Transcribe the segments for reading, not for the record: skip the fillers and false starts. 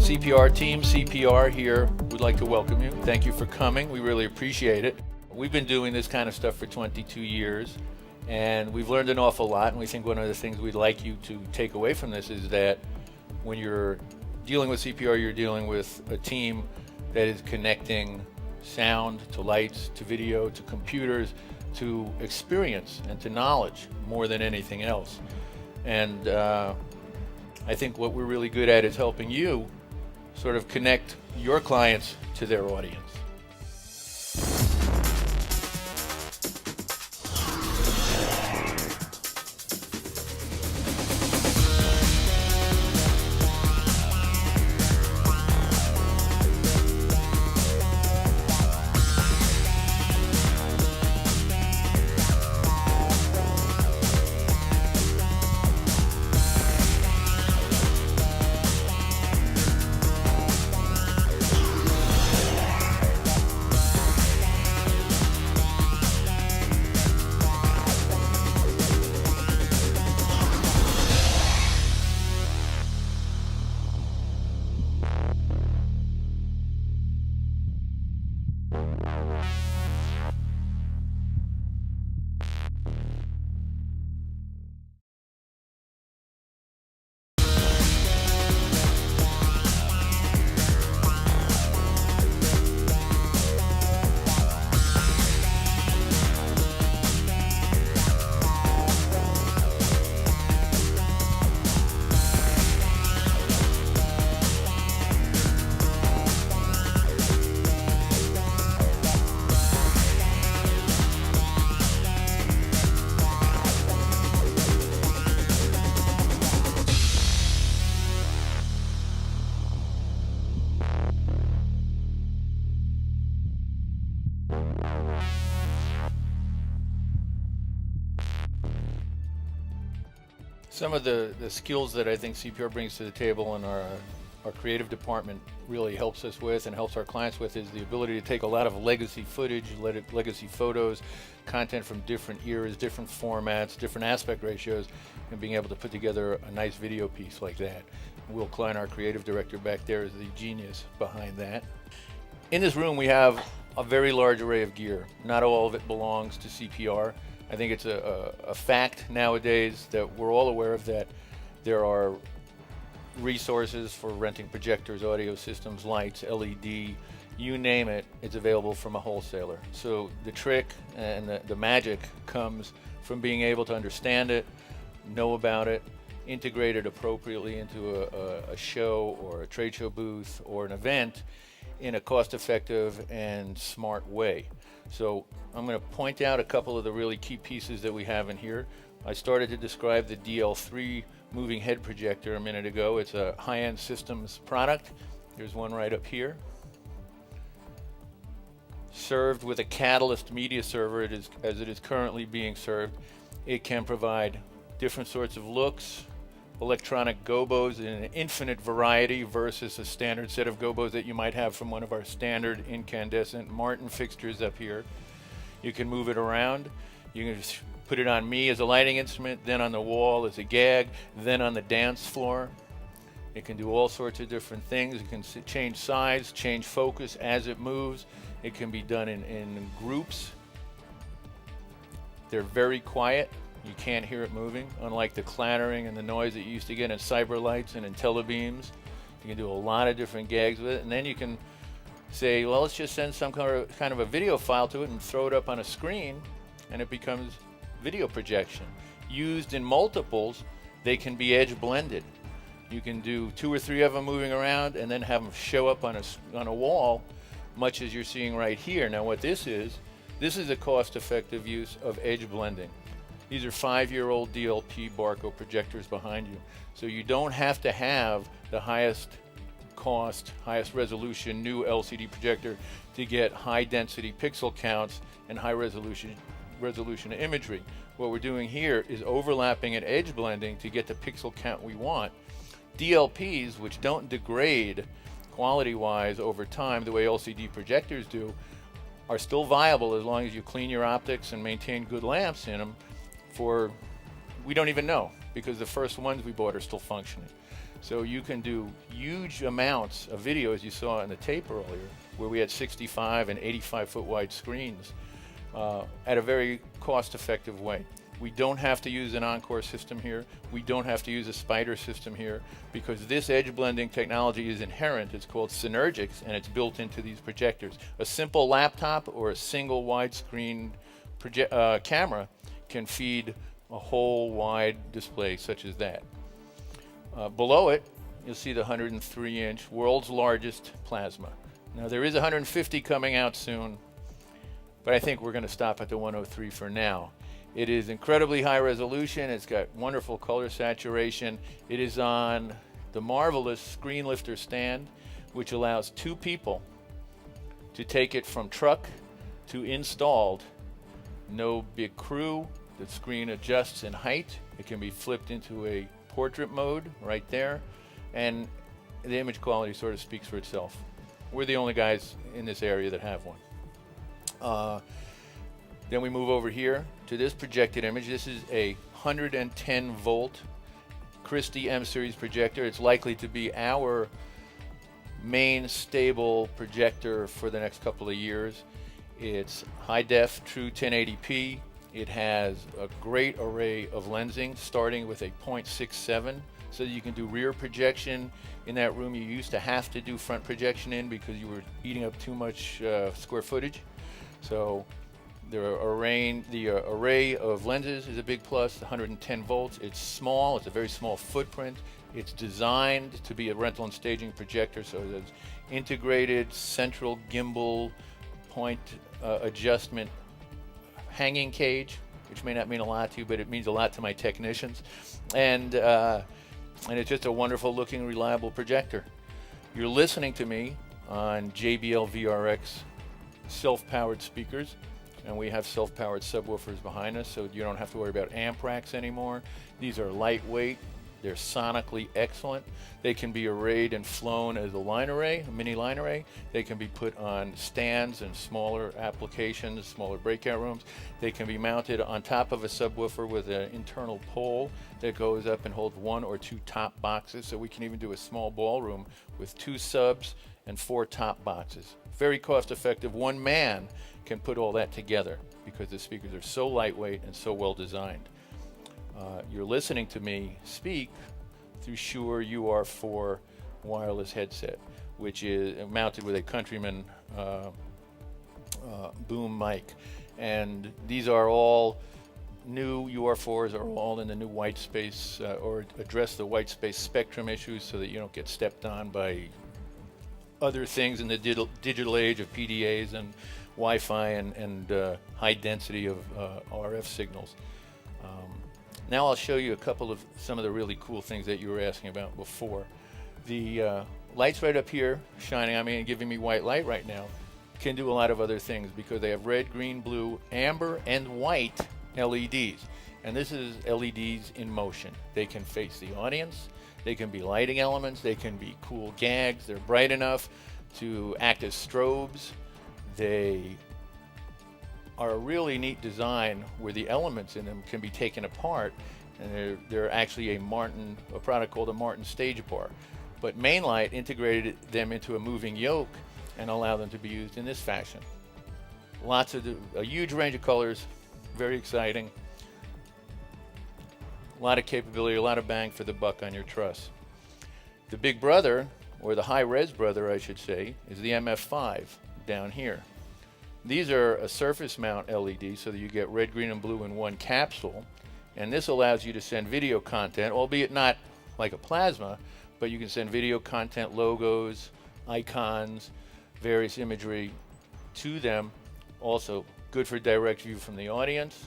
CPR team, CPR here, we'd like to welcome you. Thank you for coming. We really appreciate it. We've been doing this kind of stuff for 22 years, and we've learned an awful lot, and we think one of the things we'd like you to take away from this is that when you're dealing with CPR, you're dealing with a team that is connecting sound to lights, to video, to computers, to experience and to knowledge more than anything else. And I think what we're really good at is helping you sort of connect your clients to their audience. Some of the skills that I think CPR brings to the table and our creative department really helps us with and helps our clients with is the ability to take a lot of legacy footage, legacy photos, content from different eras, different formats, different aspect ratios, and being able to put together a nice video piece like that. Will Cline, our creative director back there, is the genius behind that. In this room we have a very large array of gear. Not all of it belongs to CPR. I think it's a fact nowadays that we're all aware of, that there are resources for renting projectors, audio systems, lights, LED, you name it, it's available from a wholesaler. So the trick and the magic comes from being able to understand it, know about it, integrate it appropriately into a show or a trade show booth or an event in a cost-effective and smart way. So I'm going to point out a couple of the really key pieces that we have in here. I started to describe the DL3 moving head projector a minute ago. It's a high-end systems product. There's one right up here. Served with a Catalyst media server, as it is currently being served. It can provide different sorts of looks, electronic gobos in an infinite variety versus a standard set of gobos that you might have from one of our standard incandescent Martin fixtures up here. You can move it around. You can just put it on me as a lighting instrument, then on the wall as a gag, then on the dance floor. It can do all sorts of different things. It can change size, change focus as it moves. It can be done in groups. They're very quiet. You can't hear it moving, unlike the clattering and the noise that you used to get in cyber lights and in telebeams. You can do a lot of different gags with it, and then you can say, well, let's just send some kind of a video file to it and throw it up on a screen, and it becomes video projection. Used in multiples, they can be edge blended. You can do 2 or 3 of them moving around and then have them show up on a wall, much as you're seeing right here. Now what this is a cost-effective use of edge blending. These are 5-year-old DLP Barco projectors behind you. So you don't have to have the highest cost, highest resolution new LCD projector to get high density pixel counts and high resolution imagery. What we're doing here is overlapping and edge blending to get the pixel count we want. DLPs, which don't degrade quality-wise over time the way LCD projectors do, are still viable as long as you clean your optics and maintain good lamps in them for, we don't even know. because the first ones we bought are still functioning. So you can do huge amounts of video, as you saw in the tape earlier, where we had 65 and 85 foot wide screens at a very cost effective way. We don't have to use an Encore system here. We don't have to use a Spider system here, because this edge blending technology is inherent. It's called Synergics, and it's built into these projectors. A simple laptop or a single widescreen camera can feed a whole wide display such as that. Below it, you'll see the 103-inch world's largest plasma. Now there is 150 coming out soon, but I think we're going to stop at the 103 for now. It is incredibly high resolution. It's got wonderful color saturation. It is on the marvelous screen lifter stand, which allows two people to take it from truck to installed. No big crew. The screen adjusts in height. It can be flipped into a portrait mode right there, and the image quality sort of speaks for itself. We're the only guys in this area that have one. Then we move over here to this projected image. This is a 110 volt Christie M series projector. It's likely to be our main stable projector for the next couple of years. It's high def, true 1080p. It has a great array of lensing, starting with a 0.67, so that you can do rear projection in that room you used to have to do front projection in because you were eating up too much square footage. So the array of lenses is a big plus. 110 volts. It's small. It's a very small footprint. It's designed to be a rental and staging projector, so there's integrated central gimbal point adjustment hanging cage, which may not mean a lot to you, but it means a lot to my technicians. And it's just a wonderful looking, reliable projector. You're listening to me on JBL VRX self-powered speakers, and we have self-powered subwoofers behind us, so you don't have to worry about amp racks anymore. These are lightweight. They're sonically excellent. They can be arrayed and flown as a line array, a mini line array. They can be put on stands and smaller applications, smaller breakout rooms. They can be mounted on top of a subwoofer with an internal pole that goes up and holds one or two top boxes. So we can even do a small ballroom with 2 subs and 4 top boxes. Very cost effective. One man can put all that together because the speakers are so lightweight and so well designed. You're listening to me speak through Shure UR4 wireless headset, which is mounted with a Countryman boom mic. And these are all new UR4s, are all in the new white space, or address the white space spectrum issues so that you don't get stepped on by other things in the digital age of PDAs and Wi-Fi and high density of RF signals. Now I'll show you some of the really cool things that you were asking about before. The lights right up here shining on me and giving me white light right now can do a lot of other things because they have red, green, blue, amber, and white LEDs. And this is LEDs in motion. They can face the audience. They can be lighting elements. They can be cool gags. They're bright enough to act as strobes. They are a really neat design where the elements in them can be taken apart, and they're actually a product called a Martin stage bar. But Mainlight integrated them into a moving yoke and allowed them to be used in this fashion. A huge range of colors, very exciting. A lot of capability, a lot of bang for the buck on your truss. The big brother, or the high-res brother I should say, is the MF5 down here. These are a surface mount LED so that you get red, green, and blue in one capsule. And this allows you to send video content, albeit not like a plasma, but you can send video content, logos, icons, various imagery to them. Also good for direct view from the audience,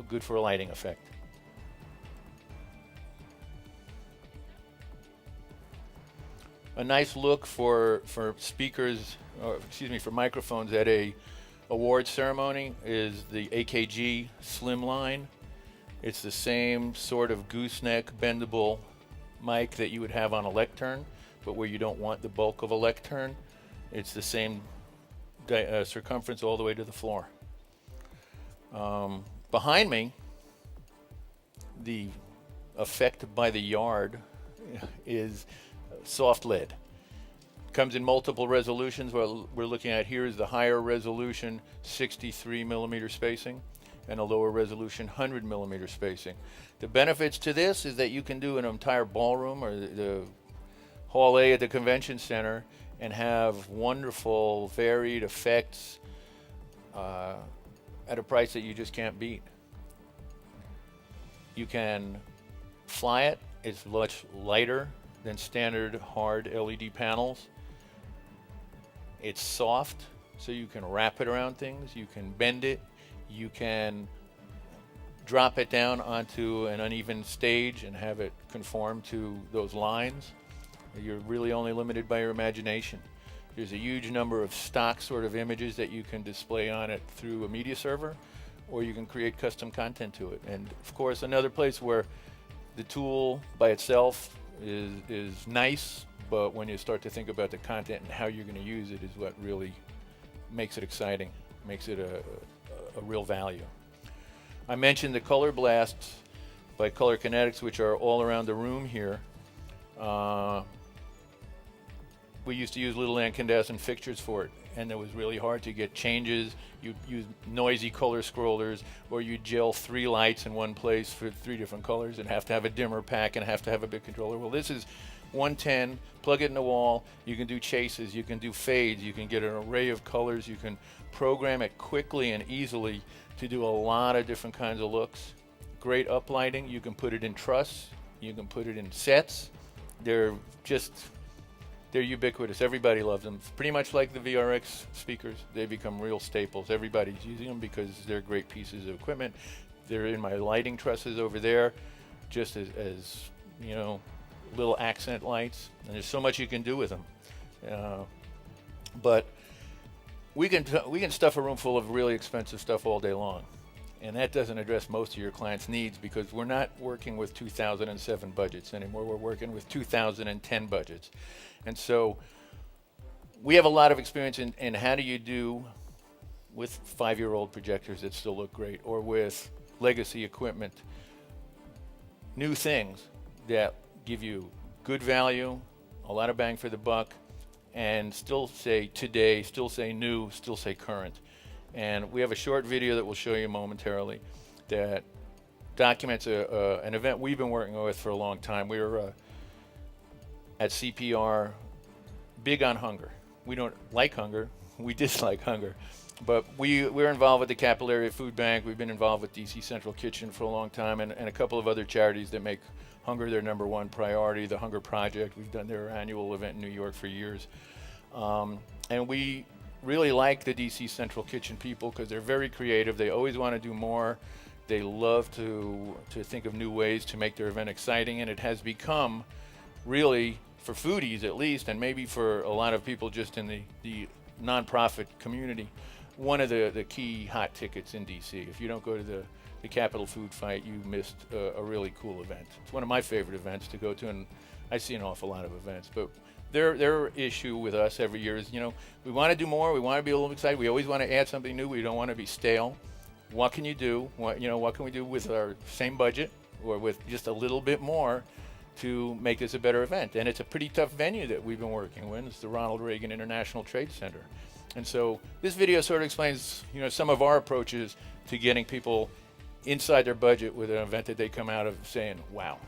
good for a lighting effect. A nice look for speakers, for microphones at a award ceremony is the AKG Slimline. It's the same sort of gooseneck bendable mic that you would have on a lectern, but where you don't want the bulk of a lectern. It's the same circumference all the way to the floor. Behind me, the effect by the yard is soft lead. Comes in multiple resolutions. What we're looking at here is the higher resolution 63 millimeter spacing and a lower resolution 100 millimeter spacing. The benefits to this is that you can do an entire ballroom or the Hall A at the convention center and have wonderful varied effects at a price that you just can't beat. You can fly it. It's much lighter than standard hard LED panels. It's soft, so you can wrap it around things, you can bend it, you can drop it down onto an uneven stage and have it conform to those lines. You're really only limited by your imagination. There's a huge number of stock sort of images that you can display on it through a media server, or you can create custom content to it. And of course, another place where the tool by itself is nice, but when you start to think about the content and how you're going to use it is what really makes it exciting, makes it a real value. I mentioned the color blasts by Color Kinetics, which are all around the room here. We used to use little incandescent fixtures for it, and it was really hard to get changes. You'd use noisy color scrollers, or you'd gel 3 lights in one place for 3 different colors and have to have a dimmer pack and have to have a big controller. Well, this is 110, plug it in the wall, you can do chases, you can do fades, you can get an array of colors, you can program it quickly and easily to do a lot of different kinds of looks. Great uplighting, you can put it in truss, you can put it in sets. They're ubiquitous. Everybody loves them. Pretty much like the VRX speakers, they become real staples. Everybody's using them because they're great pieces of equipment. They're in my lighting trusses over there, just as you know, little accent lights. And there's so much you can do with them. But we can stuff a room full of really expensive stuff all day long, and that doesn't address most of your clients' needs because we're not working with 2007 budgets anymore. We're working with 2010 budgets. And so we have a lot of experience in how do you do with 5-year-old projectors that still look great, or with legacy equipment, new things that give you good value, a lot of bang for the buck, and still say today, still say new, still say current. And we have a short video that we'll show you momentarily that documents an event we've been working with for a long time. We were at CPR big on hunger. We don't like hunger, we dislike hunger. But we're involved with the Capillary Food Bank. We've been involved with DC Central Kitchen for a long time, and a couple of other charities that make hunger their #1 priority. The Hunger Project, we've done their annual event in New York for years. And we really like the DC Central Kitchen people because they're very creative. They always want to do more. They love to think of new ways to make their event exciting, and it has become really, for foodies at least, and maybe for a lot of people just in the nonprofit community, one of the key hot tickets in DC. If you don't go to the Capitol Food Fight, you missed a really cool event. It's one of my favorite events to go to, and I see an awful lot of events. But their issue with us every year is, we want to do more, we want to be a little excited, we always want to add something new, we don't want to be stale. What can you do? What can we do with our same budget or with just a little bit more to make this a better event? And it's a pretty tough venue that we've been working with. It's the Ronald Reagan International Trade Center. And so this video sort of explains, some of our approaches to getting people inside their budget with an event that they come out of saying, wow.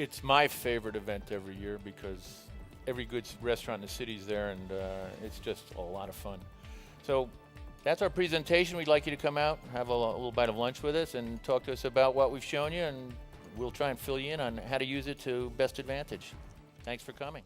It's my favorite event every year because every good restaurant in the city's there, and it's just a lot of fun. So that's our presentation. We'd like you to come out, have a little bite of lunch with us, and talk to us about what we've shown you, and we'll try and fill you in on how to use it to best advantage. Thanks for coming.